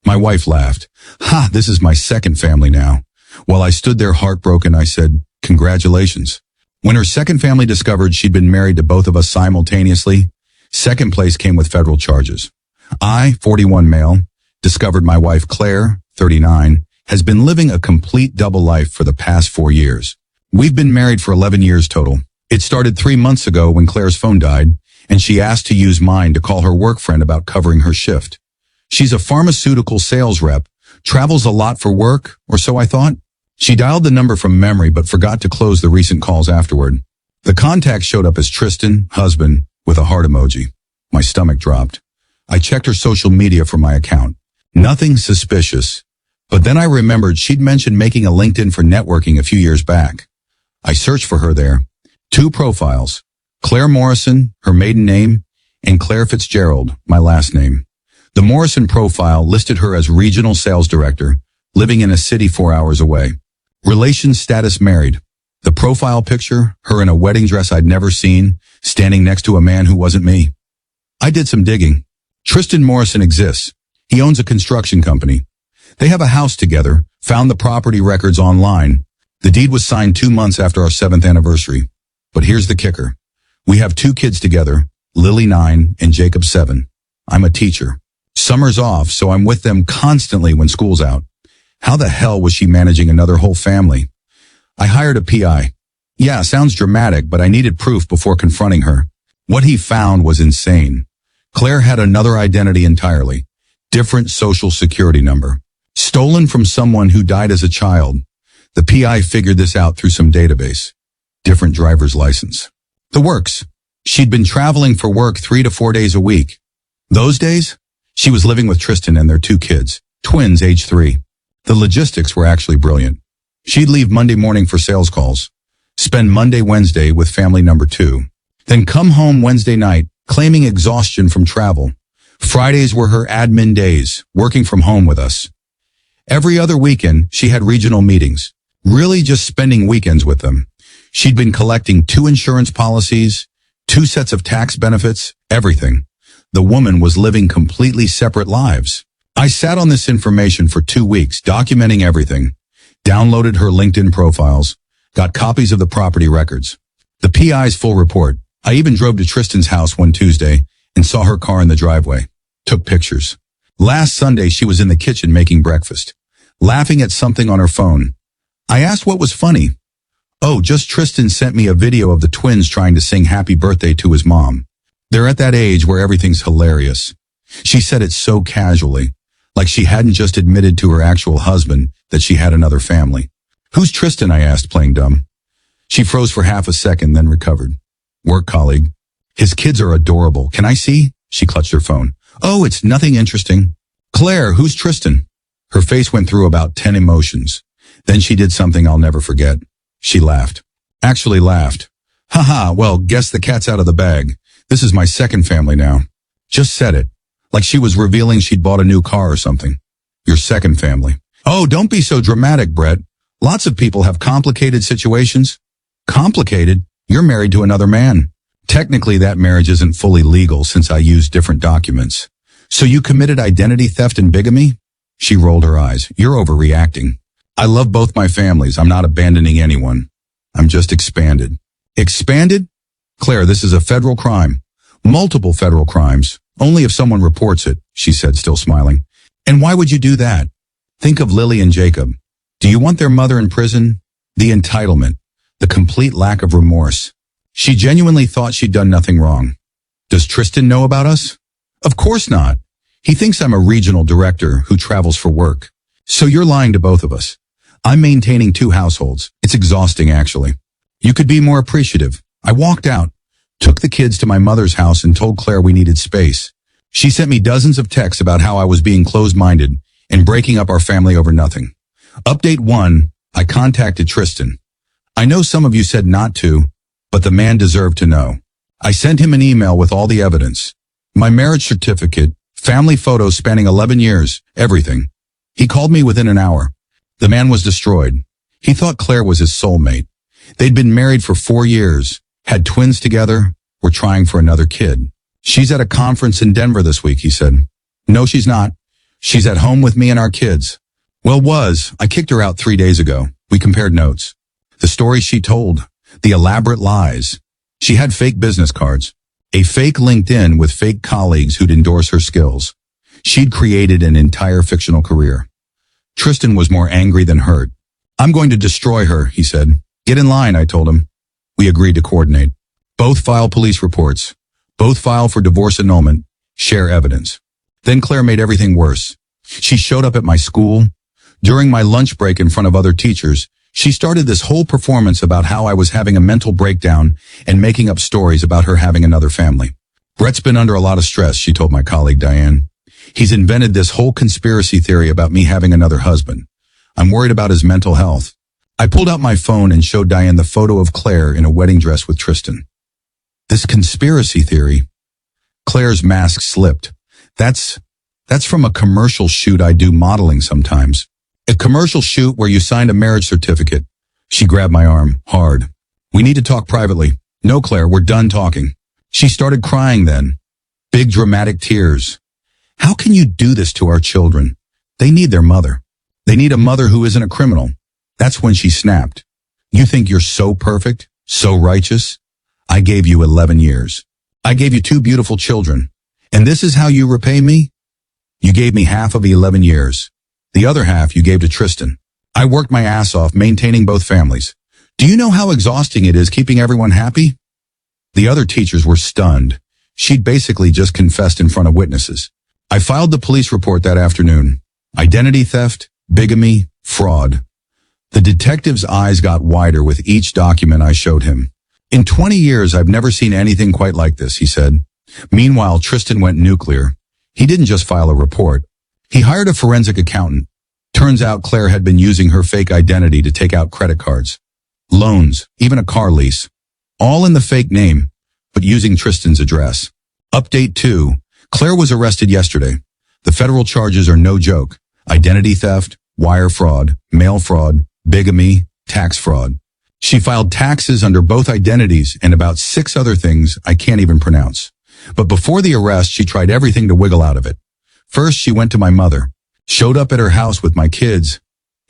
My wife laughed. Ha, this is my second family now. While I stood there heartbroken, I said, congratulations. When her second family discovered she'd been married to both of us simultaneously, second place came with federal charges. I, 41 male, discovered my wife Claire, 39, has been living a complete double life for the past 4 years. We've been married for 11 years total. It started 3 months ago when Claire's phone died, and she asked to use mine to call her work friend about covering her shift. She's a pharmaceutical sales rep, travels a lot for work, or so I thought. She dialed the number from memory but forgot to close the recent calls afterward. The contact showed up as Tristan, husband, with a heart emoji. My stomach dropped. I checked her social media for my account. Nothing suspicious. But then I remembered she'd mentioned making a LinkedIn for networking a few years back. I searched for her there. 2 profiles. Claire Morrison, her maiden name, and Claire Fitzgerald, my last name. The Morrison profile listed her as regional sales director, living in a city 4 hours away. Relations status married. The profile picture, her in a wedding dress I'd never seen, standing next to a man who wasn't me. I did some digging. Tristan Morrison exists. He owns a construction company. They have a house together, found the property records online. The deed was signed 2 months after our 7th anniversary. But here's the kicker. We have 2 kids together, Lily 9 and Jacob 7. I'm a teacher. Summer's off, so I'm with them constantly when school's out. How the hell was she managing another whole family? I hired a PI. Yeah, sounds dramatic, but I needed proof before confronting her. What he found was insane. Claire had another identity entirely. Different social security number. Stolen from someone who died as a child. The PI figured this out through some database. Different driver's license. The works. She'd been traveling for work 3 to 4 days a week. Those days, she was living with Tristan and their 2 kids, twins age 3. The logistics were actually brilliant. She'd leave Monday morning for sales calls, spend Monday, Wednesday with family number 2, then come home Wednesday night, claiming exhaustion from travel. Fridays were her admin days, working from home with us. Every other weekend, she had regional meetings, really just spending weekends with them. She'd been collecting 2 insurance policies, 2 sets of tax benefits, everything. The woman was living completely separate lives. I sat on this information for 2 weeks, documenting everything. Downloaded her LinkedIn profiles, got copies of the property records. The PI's full report. I even drove to Tristan's house one Tuesday and saw her car in the driveway. Took pictures. Last Sunday, she was in the kitchen making breakfast, laughing at something on her phone. I asked what was funny. Oh, just Tristan sent me a video of the twins trying to sing happy birthday to his mom. They're at that age where everything's hilarious. She said it so casually, like she hadn't just admitted to her actual husband that she had another family. Who's Tristan? I asked, playing dumb. She froze for half a second, then recovered. Work colleague. His kids are adorable. Can I see? She clutched her phone. Oh, it's nothing interesting. Claire, who's Tristan? Her face went through about 10 emotions. Then she did something I'll never forget. She laughed. Actually laughed. Haha, well, guess the cat's out of the bag. This is my second family now. Just said it. Like she was revealing she'd bought a new car or something. Your second family. Oh, don't be so dramatic, Brett. Lots of people have complicated situations. Complicated? You're married to another man. Technically, that marriage isn't fully legal since I used different documents. So you committed identity theft and bigamy? She rolled her eyes. You're overreacting. I love both my families. I'm not abandoning anyone. I'm just expanded. Expanded? Claire, this is a federal crime. Multiple federal crimes. Only if someone reports it, she said, still smiling. And why would you do that? Think of Lily and Jacob. Do you want their mother in prison? The entitlement. The complete lack of remorse. She genuinely thought she'd done nothing wrong. Does Tristan know about us? Of course not. He thinks I'm a regional director who travels for work. So you're lying to both of us. I'm maintaining 2 households. It's exhausting, actually. You could be more appreciative. I walked out, took the kids to my mother's house and told Claire we needed space. She sent me dozens of texts about how I was being closed-minded and breaking up our family over nothing. Update 1, I contacted Tristan. I know some of you said not to, but the man deserved to know. I sent him an email with all the evidence. My marriage certificate, family photos spanning 11 years, everything. He called me within an hour. The man was destroyed. He thought Claire was his soulmate. They'd been married for 4 years, had twins together, were trying for another kid. She's at a conference in Denver this week, he said. No, she's not. She's at home with me and our kids. Well, I kicked her out 3 days ago. We compared notes. The stories she told, the elaborate lies. She had fake business cards, a fake LinkedIn with fake colleagues who'd endorse her skills. She'd created an entire fictional career. Tristan was more angry than hurt. I'm going to destroy her, he said. Get in line, I told him. We agreed to coordinate. Both file police reports. Both file for divorce annulment. Share evidence. Then Claire made everything worse. She showed up at my school. During my lunch break in front of other teachers, she started this whole performance about how I was having a mental breakdown and making up stories about her having another family. Brett's been under a lot of stress, she told my colleague Diane. He's invented this whole conspiracy theory about me having another husband. I'm worried about his mental health. I pulled out my phone and showed Diane the photo of Claire in a wedding dress with Tristan. This conspiracy theory. Claire's mask slipped. That's from a commercial shoot I do modeling sometimes. A commercial shoot where you signed a marriage certificate. She grabbed my arm, hard. We need to talk privately. No, Claire, we're done talking. She started crying then. Big dramatic tears. How can you do this to our children? They need their mother. They need a mother who isn't a criminal. That's when she snapped. You think you're so perfect, so righteous? I gave you 11 years. I gave you 2 beautiful children. And this is how you repay me? You gave me half of the 11 years. The other half you gave to Tristan. I worked my ass off maintaining both families. Do you know how exhausting it is keeping everyone happy? The other teachers were stunned. She'd basically just confessed in front of witnesses. I filed the police report that afternoon. Identity theft, bigamy, fraud. The detective's eyes got wider with each document I showed him. In 20 years, I've never seen anything quite like this, he said. Meanwhile, Tristan went nuclear. He didn't just file a report. He hired a forensic accountant. Turns out Claire had been using her fake identity to take out credit cards, loans, even a car lease. All in the fake name, but using Tristan's address. Update 2. Claire was arrested yesterday. The federal charges are no joke. Identity theft, wire fraud, mail fraud, bigamy, tax fraud. She filed taxes under both identities and about 6 other things I can't even pronounce. But before the arrest, she tried everything to wiggle out of it. First, she went to my mother, showed up at her house with my kids.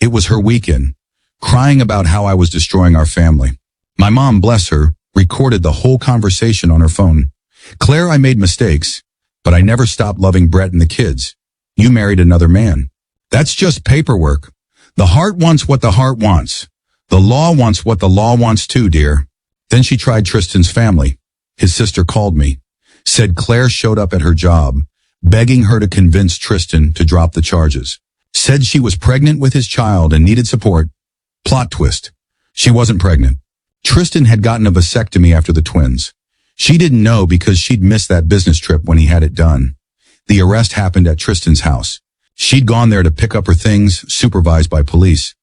It was her weekend, crying about how I was destroying our family. My mom, bless her, recorded the whole conversation on her phone. Claire, I made mistakes, but I never stopped loving Brett and the kids. You married another man. That's just paperwork. The heart wants what the heart wants. The law wants what the law wants too, dear. Then she tried Tristan's family. His sister called me, said Claire showed up at her job, begging her to convince Tristan to drop the charges. Said she was pregnant with his child and needed support. Plot twist. She wasn't pregnant. Tristan had gotten a vasectomy after the twins. She didn't know because she'd missed that business trip when he had it done. The arrest happened at Tristan's house. She'd gone there to pick up her things, supervised by police.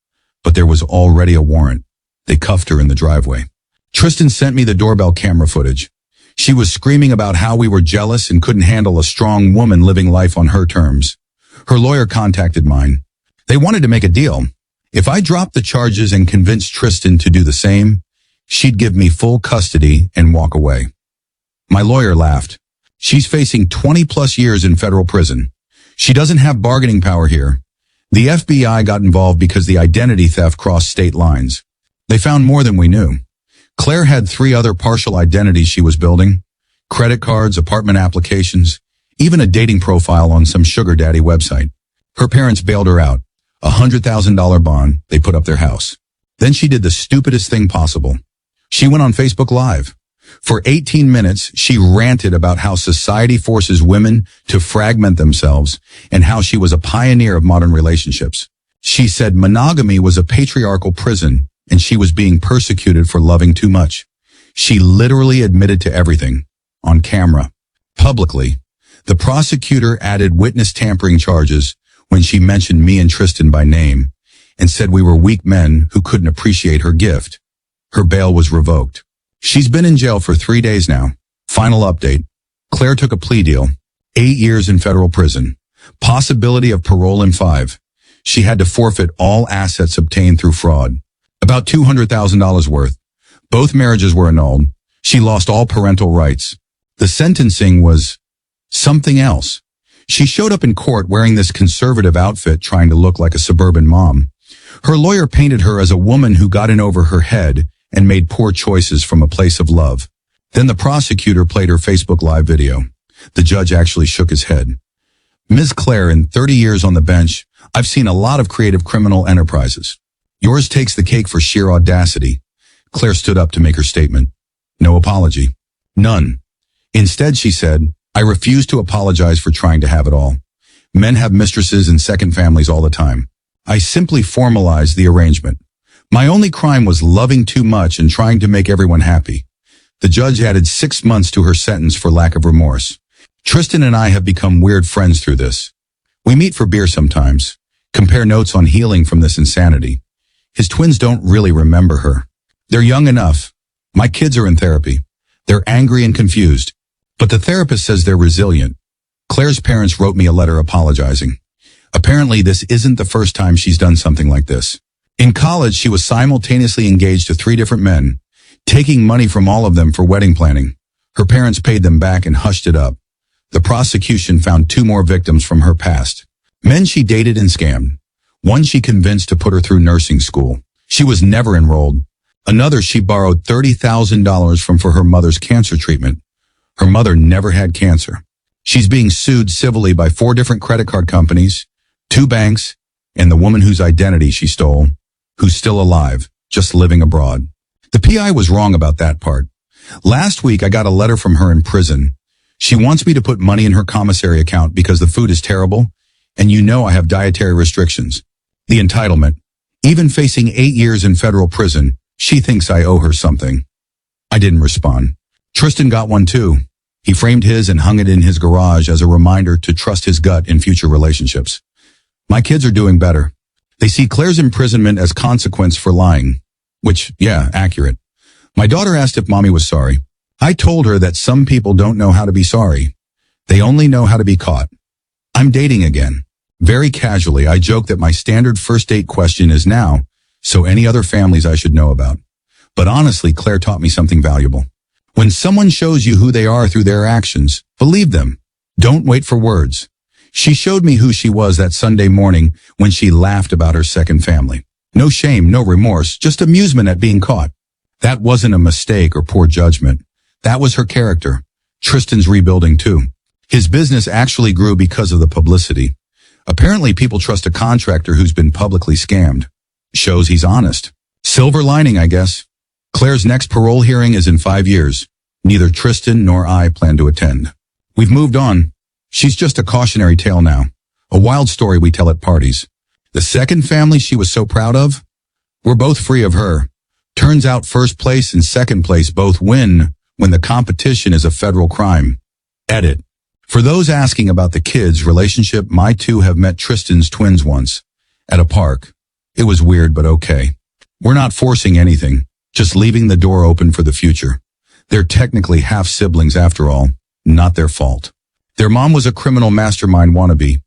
But there was already a warrant. They cuffed her in the driveway. Tristan sent me the doorbell camera footage. She was screaming about how we were jealous and couldn't handle a strong woman living life on her terms. Her lawyer contacted mine. They wanted to make a deal. If I dropped the charges and convinced Tristan to do the same, she'd give me full custody and walk away. My lawyer laughed. She's facing 20+ years in federal prison. She doesn't have bargaining power here. The FBI got involved because the identity theft crossed state lines. They found more than we knew. Claire had 3 other partial identities she was building. Credit cards, apartment applications, even a dating profile on some sugar daddy website. Her parents bailed her out. $100,000 bond, they put up their house. Then she did the stupidest thing possible. She went on Facebook Live. For 18 minutes, she ranted about how society forces women to fragment themselves and how she was a pioneer of modern relationships. She said monogamy was a patriarchal prison and she was being persecuted for loving too much. She literally admitted to everything, on camera, publicly. The prosecutor added witness tampering charges when she mentioned me and Tristan by name and said we were weak men who couldn't appreciate her gift. Her bail was revoked. She's been in jail for 3 days now. Final update. Claire took a plea deal. 8 years in federal prison. Possibility of parole in 5. She had to forfeit all assets obtained through fraud. About $200,000 worth. Both marriages were annulled. She lost all parental rights. The sentencing was something else. She showed up in court wearing this conservative outfit trying to look like a suburban mom. Her lawyer painted her as a woman who got in over her head and made poor choices from a place of love. Then the prosecutor played her Facebook Live video. The judge actually shook his head. Ms. Claire, in 30 years on the bench, I've seen a lot of creative criminal enterprises. Yours takes the cake for sheer audacity. Claire stood up to make her statement. No apology. None. Instead, she said, I refuse to apologize for trying to have it all. Men have mistresses and second families all the time. I simply formalized the arrangement. My only crime was loving too much and trying to make everyone happy. The judge added 6 months to her sentence for lack of remorse. Tristan and I have become weird friends through this. We meet for beer sometimes, compare notes on healing from this insanity. His twins don't really remember her. They're young enough. My kids are in therapy. They're angry and confused. But the therapist says they're resilient. Claire's parents wrote me a letter apologizing. Apparently, this isn't the first time she's done something like this. In college, she was simultaneously engaged to 3 different men, taking money from all of them for wedding planning. Her parents paid them back and hushed it up. The prosecution found 2 more victims from her past. Men she dated and scammed. One she convinced to put her through nursing school. She was never enrolled. Another she borrowed $30,000 from for her mother's cancer treatment. Her mother never had cancer. She's being sued civilly by 4 different credit card companies, 2 banks, and the woman whose identity she stole, who's still alive, just living abroad. The PI was wrong about that part. Last week I got a letter from her in prison. She wants me to put money in her commissary account because the food is terrible, and you know I have dietary restrictions. The entitlement. Even facing 8 years in federal prison, she thinks I owe her something. I didn't respond. Tristan got one too. He framed his and hung it in his garage as a reminder to trust his gut in future relationships. My kids are doing better. They see Claire's imprisonment as consequence for lying. Which, yeah, accurate. My daughter asked if mommy was sorry. I told her that some people don't know how to be sorry. They only know how to be caught. I'm dating again. Very casually, I joke that my standard first date question is now, so any other families I should know about. But honestly, Claire taught me something valuable. When someone shows you who they are through their actions, believe them. Don't wait for words. She showed me who she was that Sunday morning when she laughed about her second family. No shame, no remorse, just amusement at being caught. That wasn't a mistake or poor judgment. That was her character. Tristan's rebuilding too. His business actually grew because of the publicity. Apparently people trust a contractor who's been publicly scammed. Shows he's honest. Silver lining, I guess. Claire's next parole hearing is in 5 years. Neither Tristan nor I plan to attend. We've moved on. She's just a cautionary tale now. A wild story we tell at parties. The second family she was so proud of? We're both free of her. Turns out first place and second place both win when the competition is a federal crime. Edit. For those asking about the kids' relationship, my 2 have met Tristan's twins once. At a park. It was weird, but okay. We're not forcing anything, just leaving the door open for the future. They're technically half siblings after all, not their fault. Their mom was a criminal mastermind wannabe,